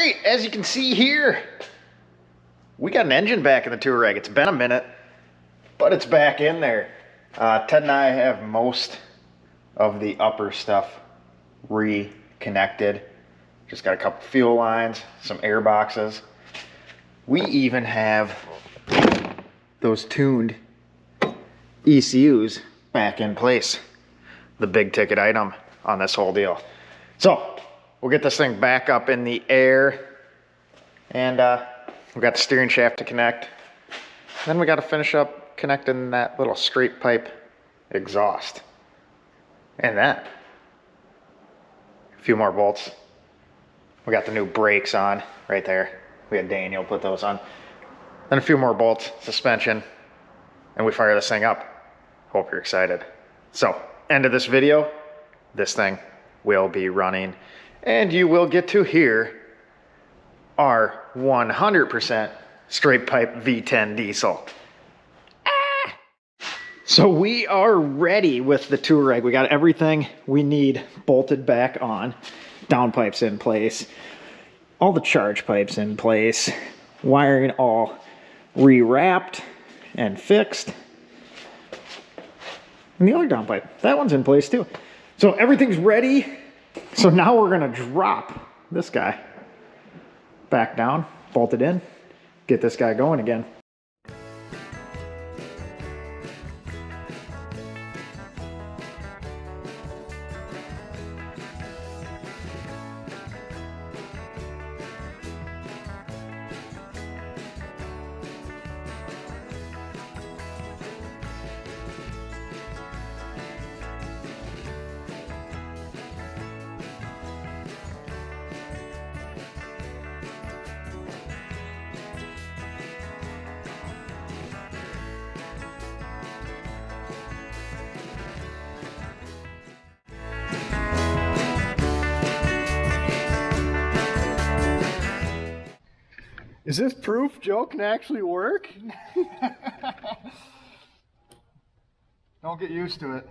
right, as you can see here, we got an engine back in the Touareg. It's been a minute, but it's back in there. Ted and I have most of the upper stuff reconnected. Just got a couple fuel lines, some air boxes. We even have those tuned ECUs back in place. The big ticket item on this whole deal. So we'll get this thing back up in the air, and we got the steering shaft to connect. Then we got to finish up connecting that little straight pipe exhaust. And then a few more bolts. We got the new brakes on right there. We had Daniel put those on. Then a few more bolts, suspension, and we fire this thing up. Hope you're excited. So, end of this video, this thing will be running, and you will get to hear our 100% straight pipe V10 diesel. So we are ready with the Touareg. We got everything we need bolted back on. Downpipes in place. All the charge pipes in place. Wiring all rewrapped and fixed. And the other downpipe, that one's in place too. So everything's ready. So now we're gonna drop this guy back down, bolt it in, get this guy going again. Is this proof Joe can actually work? Don't get used to it.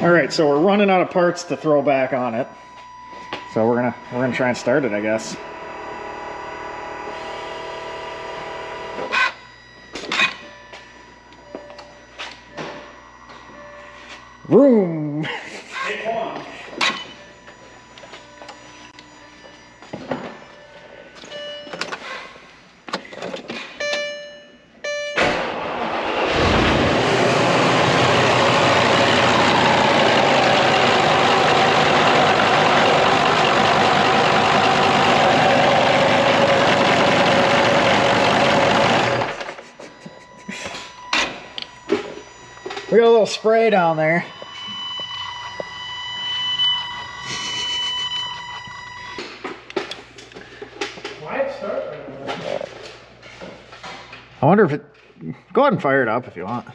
All right, so we're running out of parts to throw back on it. So we're gonna try and start it, I guess. Vroom! Take one. We got a little spray down there. I wonder if it... Go ahead and fire it up if you want.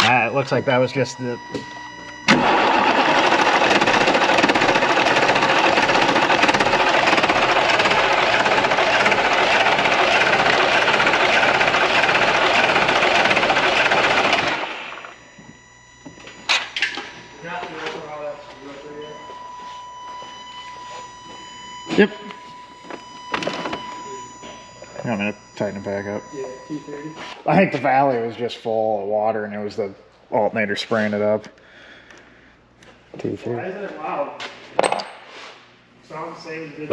It looks like that was just the... Yep. I'm gonna tighten it back up. Yeah, T30. I think the valley was just full of water and it was the alternator spraying it up. T30. Why isn't it loud? Sounds the same as it did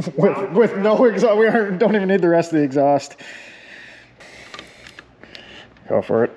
before. with no exhaust, don't even need the rest of the exhaust. Go for it.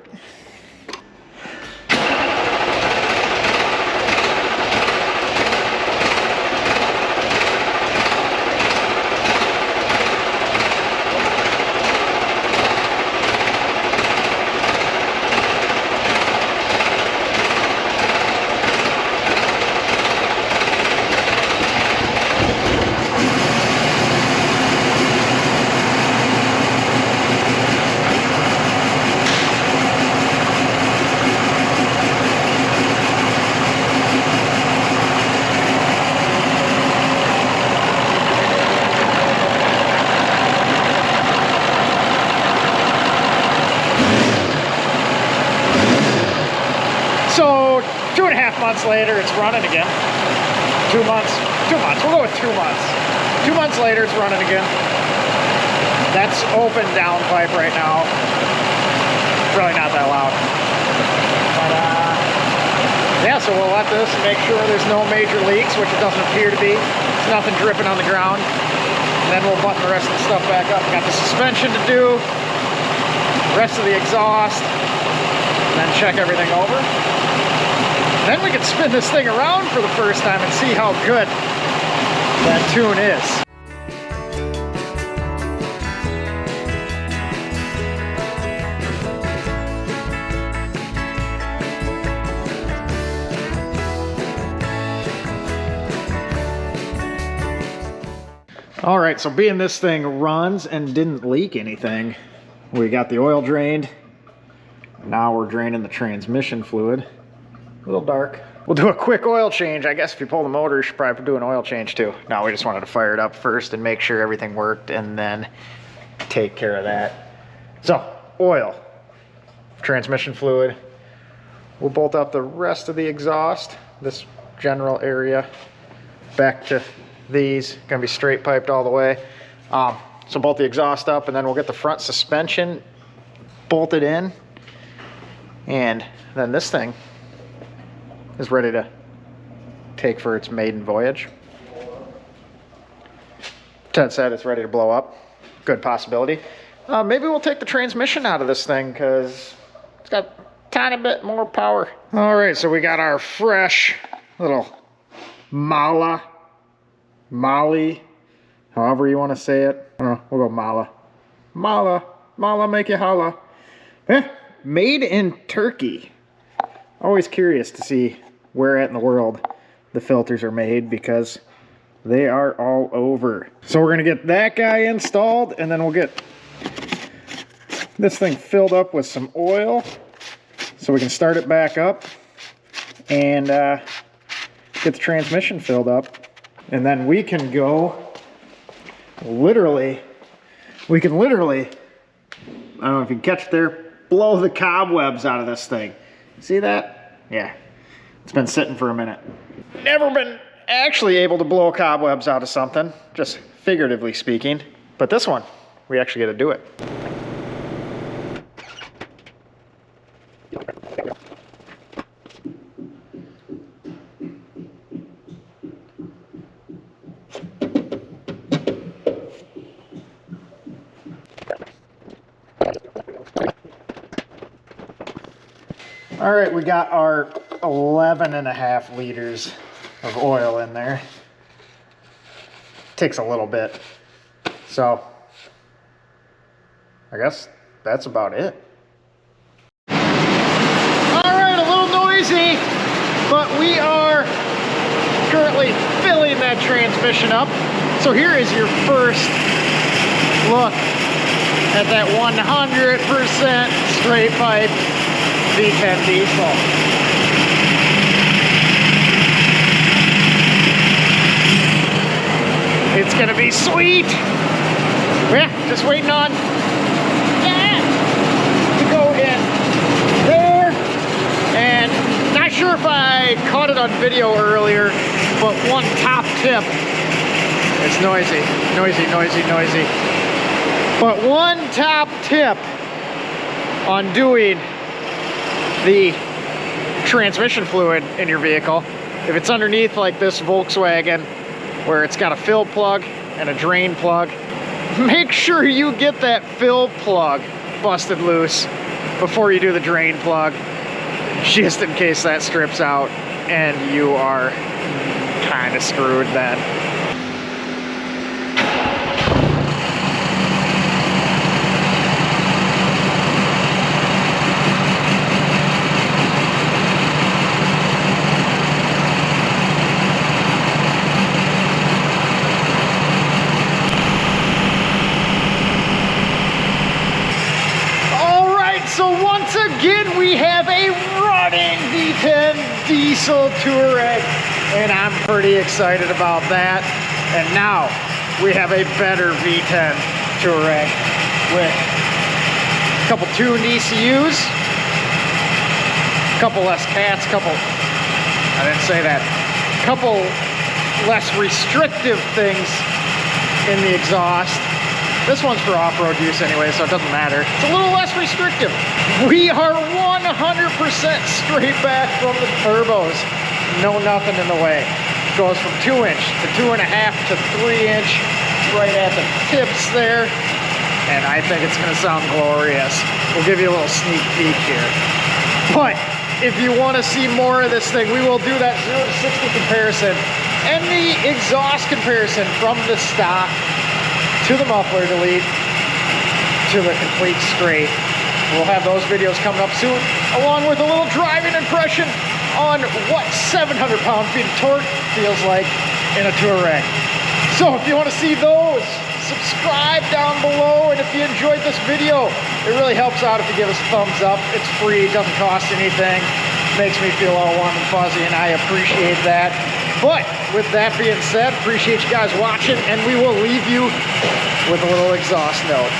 months later, it's running again. 2 months, we'll go with 2 months. 2 months later, it's running again. That's open downpipe right now. Really not that loud. But yeah, so we'll let this make sure there's no major leaks, which it doesn't appear to be. There's nothing dripping on the ground. And then we'll button the rest of the stuff back up. Got the suspension to do, rest of the exhaust, and then check everything over. Then we can spin this thing around for the first time and see how good that tune is. All right, so being this thing runs and didn't leak anything, we got the oil drained. Now we're draining the transmission fluid. A little dark. We'll do a quick oil change. I guess if you pull the motor, you should probably do an oil change too. No, we just wanted to fire it up first and make sure everything worked and then take care of that. So, oil, transmission fluid. We'll bolt up the rest of the exhaust, this general area, back to these. Gonna be straight piped all the way. So bolt the exhaust up and then we'll get the front suspension bolted in. And then this thing is ready to take for its maiden voyage. Ted said it's ready to blow up. Good possibility. Maybe we'll take the transmission out of this thing because it's got a tiny bit more power. All right, so we got our fresh little Molly, however you want to say it. I don't know, we'll go Mala. Mala, make you holla. Made in Turkey. Always curious to see where at in the world the filters are made because they are all over. So we're gonna get that guy installed and then we'll get this thing filled up with some oil so we can start it back up and get the transmission filled up. And then we can go I don't know if you can catch it there, blow the cobwebs out of this thing. See that? Yeah, it's been sitting for a minute. Never been actually able to blow cobwebs out of something, just figuratively speaking. But this one, we actually get to do it. All right, we got our 11.5 liters of oil in there. Takes a little bit. So, I guess that's about it. All right, a little noisy, but we are currently filling that transmission up. So here is your first look at that 100% straight pipe V10 diesel. It's gonna be sweet. Yeah, just waiting on that to go in there. And not sure if I caught it on video earlier, but one top tip. It's noisy. But one top tip on doing the transmission fluid in your vehicle, if it's underneath like this Volkswagen where it's got a fill plug and a drain plug, make sure you get that fill plug busted loose before you do the drain plug, just in case that strips out and you are kind of screwed then. Again, we have a running V10 diesel Touareg, and I'm pretty excited about that. And now we have a better V10 Touareg with a couple tuned ECUs, a couple less cats, couple I didn't say that. Couple less restrictive things in the exhaust. This one's for off-road use anyway, so it doesn't matter. It's a little less restrictive. We are 100% straight back from the turbos. No nothing in the way. Goes from 2-inch to 2.5 to 3-inch, right at the tips there. And I think it's gonna sound glorious. We'll give you a little sneak peek here. But if you wanna see more of this thing, we will do that 0 to 60 comparison and the exhaust comparison from the stock to the muffler delete to the complete straight. We'll have those videos coming up soon, along with a little driving impression on what 700 pound-feet of torque feels like in a Touareg. So if you want to see those, subscribe down below, and if you enjoyed this video, it really helps out if you give us a thumbs up. It's free, it doesn't cost anything, makes me feel all warm and fuzzy, and I appreciate that. But with that being said, appreciate you guys watching, and we will leave you with a little exhaust note.